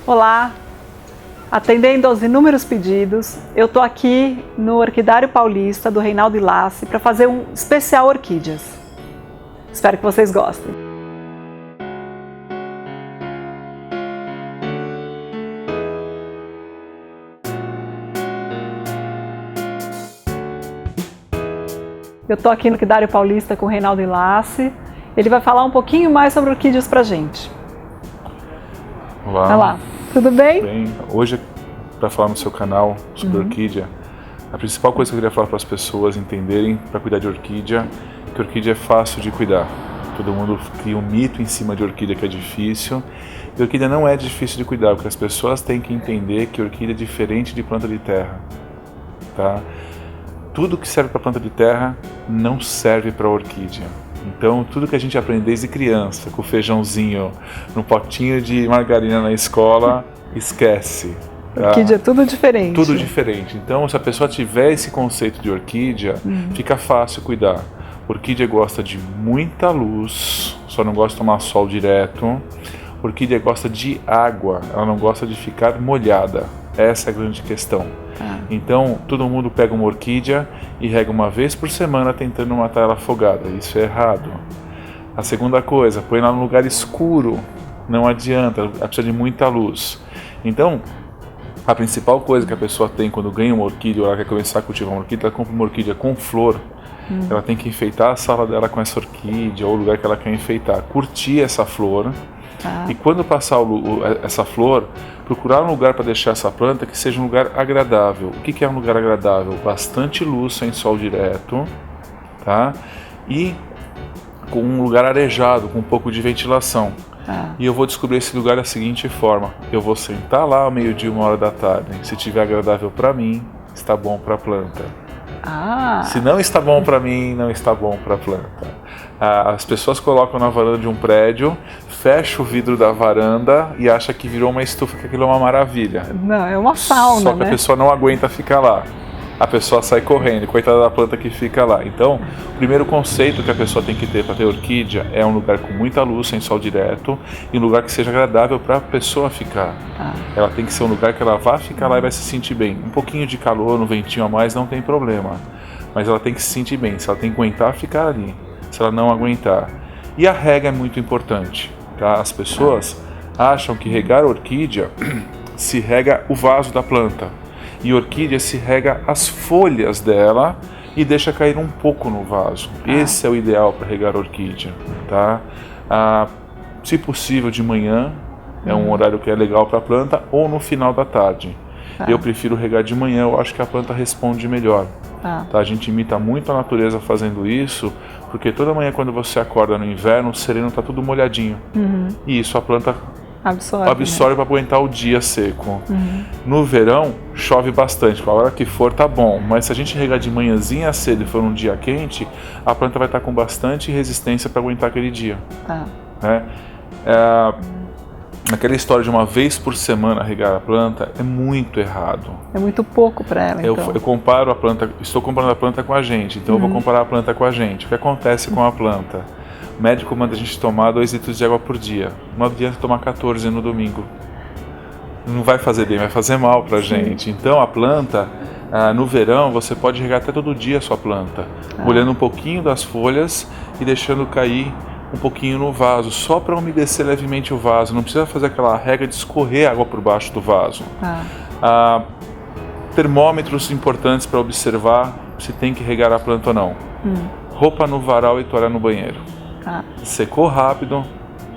Olá, atendendo aos inúmeros pedidos, eu estou aqui no Orquidário Paulista do Reinaldo Ilassi para fazer um especial orquídeas. Espero que vocês gostem. Eu estou aqui no Orquidário Paulista com o Reinaldo Ilassi. Ele vai falar um pouquinho mais sobre orquídeas para a gente. Olá, tudo bem? Bem, hoje, para falar no seu canal sobre orquídea, a principal coisa que eu queria falar para as pessoas entenderem, para cuidar de orquídea, que orquídea é fácil de cuidar. Todo mundo cria um mito em cima de orquídea que é difícil. E orquídea não é difícil de cuidar, porque as pessoas têm que entender que orquídea é diferente de planta de terra. Tá? Tudo que serve para planta de terra não serve para orquídea. Então, tudo que a gente aprende desde criança, com o feijãozinho no potinho de margarina na escola, esquece. Tá? Orquídea é tudo diferente. Tudo diferente. Então, se a pessoa tiver esse conceito de orquídea, fica fácil cuidar. Orquídea gosta de muita luz, só não gosta de tomar sol direto. Orquídea gosta de água, ela não gosta de ficar molhada. Essa é a grande questão. Então, todo mundo pega uma orquídea e rega uma vez por semana tentando matar ela afogada. Isso é errado. A segunda coisa, põe ela num lugar escuro. Não adianta, ela precisa de muita luz. Então, a principal coisa que a pessoa tem quando ganha uma orquídea ou ela quer começar a cultivar uma orquídea, ela compra uma orquídea com flor. Ela tem que enfeitar a sala dela com essa orquídea ou o lugar que ela quer enfeitar. Curtir essa flor. E quando passar essa flor, procurar um lugar para deixar essa planta que seja um lugar agradável. O que é um lugar agradável? Bastante luz, sem sol direto, tá? E com um lugar arejado, com um pouco de ventilação. E eu vou descobrir esse lugar da seguinte forma: eu vou sentar lá ao meio-dia, 1h da tarde. Se estiver agradável para mim, está bom para a planta. Se não está bom para mim, não está bom para a planta. As pessoas colocam na varanda de um prédio, fecha o vidro da varanda e acha que virou uma estufa, que aquilo é uma maravilha. Não, é uma sauna, Só que a pessoa não aguenta ficar lá. A pessoa sai correndo, coitada da planta que fica lá. Então, o primeiro conceito que a pessoa tem que ter para ter orquídea é um lugar com muita luz, sem sol direto, e um lugar que seja agradável para a pessoa ficar. Ela tem que ser um lugar que ela vá ficar lá e vai se sentir bem. Um pouquinho de calor, um ventinho a mais, não tem problema. Mas ela tem que se sentir bem, se ela tem que aguentar ficar ali, se ela não aguentar. E a rega é muito importante. Tá? As pessoas acham que regar a orquídea se rega o vaso da planta. E orquídea se rega as folhas dela e deixa cair um pouco no vaso. Esse é o ideal para regar a orquídea. Tá? Se possível de manhã, é um horário que é legal para a planta, ou no final da tarde. Eu prefiro regar de manhã, eu acho que a planta responde melhor. Tá? A gente imita muito a natureza fazendo isso, porque toda manhã quando você acorda no inverno, o sereno está tudo molhadinho. E isso a planta absorve para aguentar o dia seco. No verão, chove bastante, a hora que for tá bom, mas se a gente regar de manhãzinha cedo e for um dia quente, a planta vai estar com bastante resistência para aguentar aquele dia. Né? Aquela história de uma vez por semana regar a planta é muito errado. É muito pouco para ela, então. Eu comparo a planta, estou comparando a planta com a gente, então eu vou comparar a planta com a gente. O que acontece com a planta? O médico manda a gente tomar 2 litros de água por dia. Não adianta tomar 14 no domingo. Não vai fazer bem, vai fazer mal pra gente. Então a planta, no verão, você pode regar até todo dia a sua planta, molhando um pouquinho das folhas e deixando cair um pouquinho no vaso, só para umedecer levemente o vaso. Não precisa fazer aquela regra de escorrer água por baixo do vaso. Termômetros importantes para observar se tem que regar a planta ou não. Roupa no varal e toalha no banheiro. Secou rápido,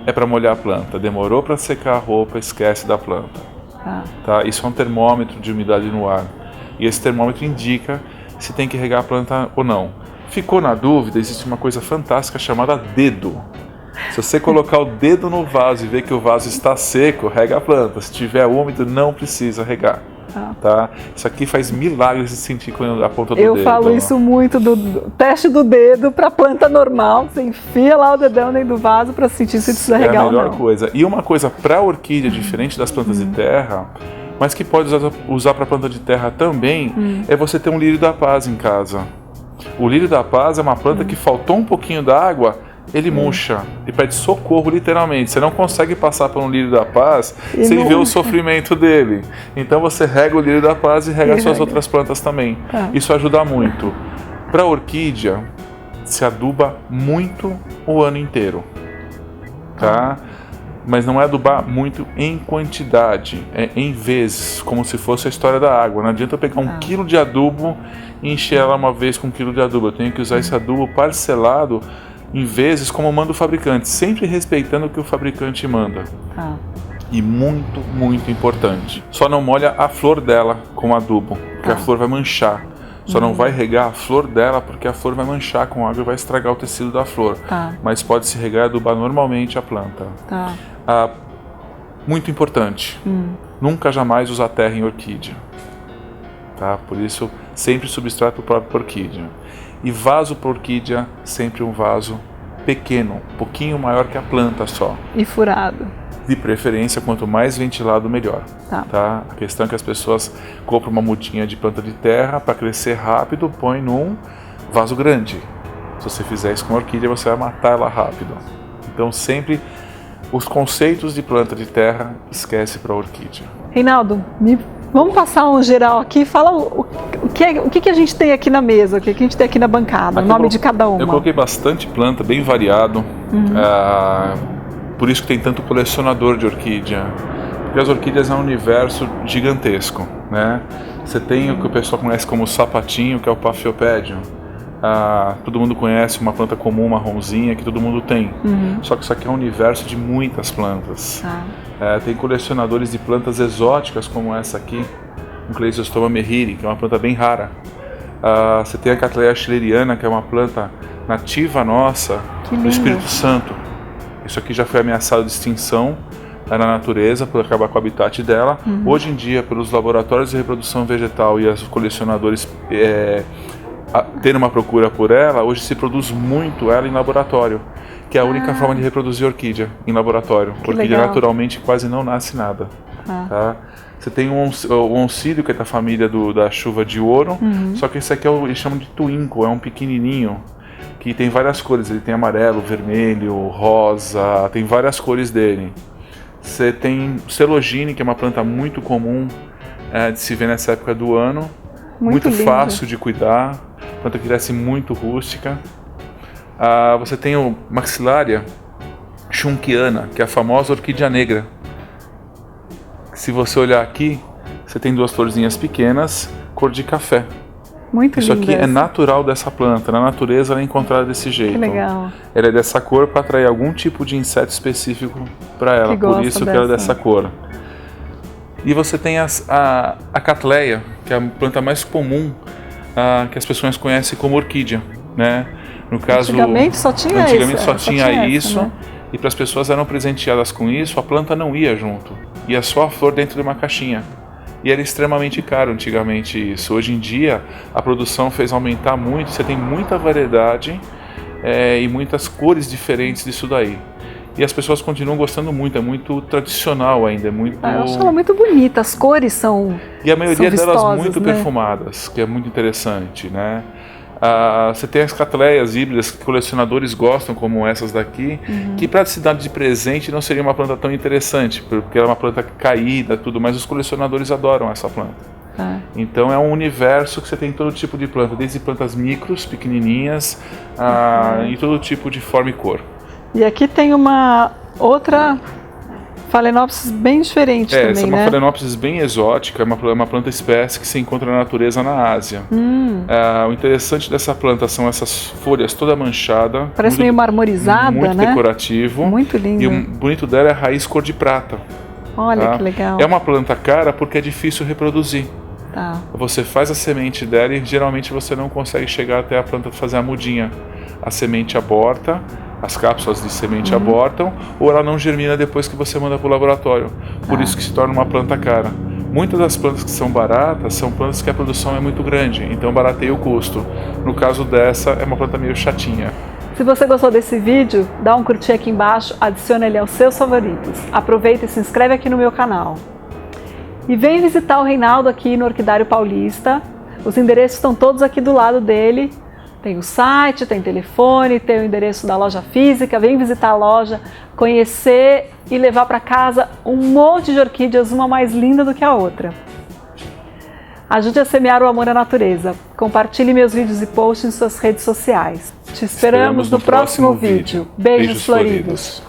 é para molhar a planta. Demorou para secar a roupa, esquece da planta. Tá? Isso é um termômetro de umidade no ar. E esse termômetro indica se tem que regar a planta ou não. Ficou na dúvida, existe uma coisa fantástica chamada dedo. Se você colocar o dedo no vaso e ver que o vaso está seco, rega a planta. Se estiver úmido, não precisa regar. Tá? Isso aqui faz milagres de sentir com a ponta do dedo. Eu falo isso muito do teste do dedo para planta normal. Você enfia lá o dedão dentro do vaso para sentir se precisa regar ou não. É a melhor coisa. E uma coisa para orquídea, diferente das plantas de terra, mas que pode usar para planta de terra também, é você ter um lírio da paz em casa. O lírio da paz é uma planta que faltou um pouquinho d'água, ele murcha e pede socorro literalmente. Você não consegue passar por um lírio da paz sem ver o sofrimento dele. Então você rega o lírio da paz e rega suas outras plantas também. Isso ajuda muito. Para a orquídea, se aduba muito o ano inteiro, tá? Mas não é adubar muito em quantidade, é em vezes, como se fosse a história da água. Não adianta eu pegar 1 quilo de adubo e encher ela uma vez com 1 quilo de adubo. Eu tenho que usar esse adubo parcelado em vezes, como manda o fabricante, sempre respeitando o que o fabricante manda. E muito, muito importante, só não molha a flor dela com adubo, porque a flor vai manchar. Só não vai regar a flor dela, porque a flor vai manchar com água e vai estragar o tecido da flor. Mas pode se regar e adubar normalmente a planta. Muito importante, nunca jamais usar terra em orquídea. Tá? Por isso, sempre substrato próprio para orquídea. E vaso para orquídea, sempre um vaso pequeno, um pouquinho maior que a planta só. E furado. De preferência, quanto mais ventilado, melhor. Tá? A questão é que as pessoas compram uma mudinha de planta de terra para crescer rápido, põe num vaso grande. Se você fizer isso com orquídea, você vai matar ela rápido. Então, sempre os conceitos de planta de terra, esquece para orquídea. Reinaldo, vamos passar um geral aqui. Fala o que a gente tem aqui na mesa, o que a gente tem aqui na bancada, o nome de cada uma. Eu coloquei bastante planta, bem variado. Por isso que tem tanto colecionador de orquídea, porque as orquídeas é um universo gigantesco, né? Você tem o que o pessoal conhece como sapatinho, que é o Paphiopedium. Todo mundo conhece uma planta comum, marronzinha, que todo mundo tem. Só que isso aqui é um universo de muitas plantas. Tem colecionadores de plantas exóticas como essa aqui, um Cleisostoma merriri, que é uma planta bem rara. Você tem a Cattleya schilleriana, que é uma planta nativa nossa, do Espírito Santo. Isso aqui já foi ameaçado de extinção na natureza por acabar com o habitat dela. Hoje em dia, pelos laboratórios de reprodução vegetal e os colecionadores terem uma procura por ela, hoje se produz muito ela em laboratório, que é a única forma de reproduzir orquídea em laboratório. Orquídea naturalmente quase não nasce nada. Tá? Você tem um oncílio, que é da família da chuva de ouro, só que esse aqui eles chamam de twinkle, é um pequenininho, que tem várias cores, ele tem amarelo, vermelho, rosa, tem várias cores dele. Você tem Celogine, que é uma planta muito comum de se ver nessa época do ano, muito fácil de cuidar, planta que cresce muito rústica. Você tem o Maxillaria schunkiana, que é a famosa orquídea negra. Se você olhar aqui, você tem 2 florzinhas pequenas, cor de café. Isso aqui é natural dessa planta, na natureza ela é encontrada desse jeito. Que legal. Ela é dessa cor para atrair algum tipo de inseto específico para ela, por isso que ela é dessa cor. E você tem a Cattleya, que é a planta mais comum que as pessoas conhecem como orquídea, né? No caso, antigamente só tinha isso, né? E para as pessoas eram presenteadas com isso, a planta não ia junto, ia só a flor dentro de uma caixinha. E era extremamente caro antigamente isso. Hoje em dia a produção fez aumentar muito, você tem muita variedade e muitas cores diferentes disso daí. E as pessoas continuam gostando muito, é muito tradicional ainda, é muito... Eu acho ela muito bonita, as cores são E a maioria delas vistosas, muito perfumadas, que é muito interessante, né? Você tem as Cattleyas híbridas que colecionadores gostam, como essas daqui, que praticidade de presente não seria uma planta tão interessante, porque ela é uma planta caída, tudo, mas os colecionadores adoram essa planta. Então é um universo que você tem todo tipo de planta, desde plantas micros, pequenininhas, e todo tipo de forma e cor. E aqui tem uma outra Phalaenopsis bem diferente também, essa é uma Phalaenopsis bem exótica, uma planta espécie que se encontra na natureza na Ásia. O interessante dessa planta são essas folhas toda manchada. Parece meio marmorizada, muito decorativo. Muito lindo. E o bonito dela é a raiz cor de prata. Olha que legal. É uma planta cara porque é difícil reproduzir. Você faz a semente dela e geralmente você não consegue chegar até a planta fazer a mudinha. A semente aborta, as cápsulas de semente abortam, ou ela não germina depois que você manda para o laboratório. Por isso que se torna uma planta cara. Muitas das plantas que são baratas são plantas que a produção é muito grande, então barateia o custo. No caso dessa, é uma planta meio chatinha. Se você gostou desse vídeo, dá um curtir aqui embaixo, adiciona ele aos seus favoritos. Aproveita e se inscreve aqui no meu canal. E vem visitar o Reinaldo aqui no Orquidário Paulista. Os endereços estão todos aqui do lado dele. Tem o site, tem telefone, tem o endereço da loja física. Vem visitar a loja, conhecer e levar para casa um monte de orquídeas, uma mais linda do que a outra. Ajude a semear o amor à natureza. Compartilhe meus vídeos e posts em suas redes sociais. Te esperamos no próximo vídeo. Beijos floridos.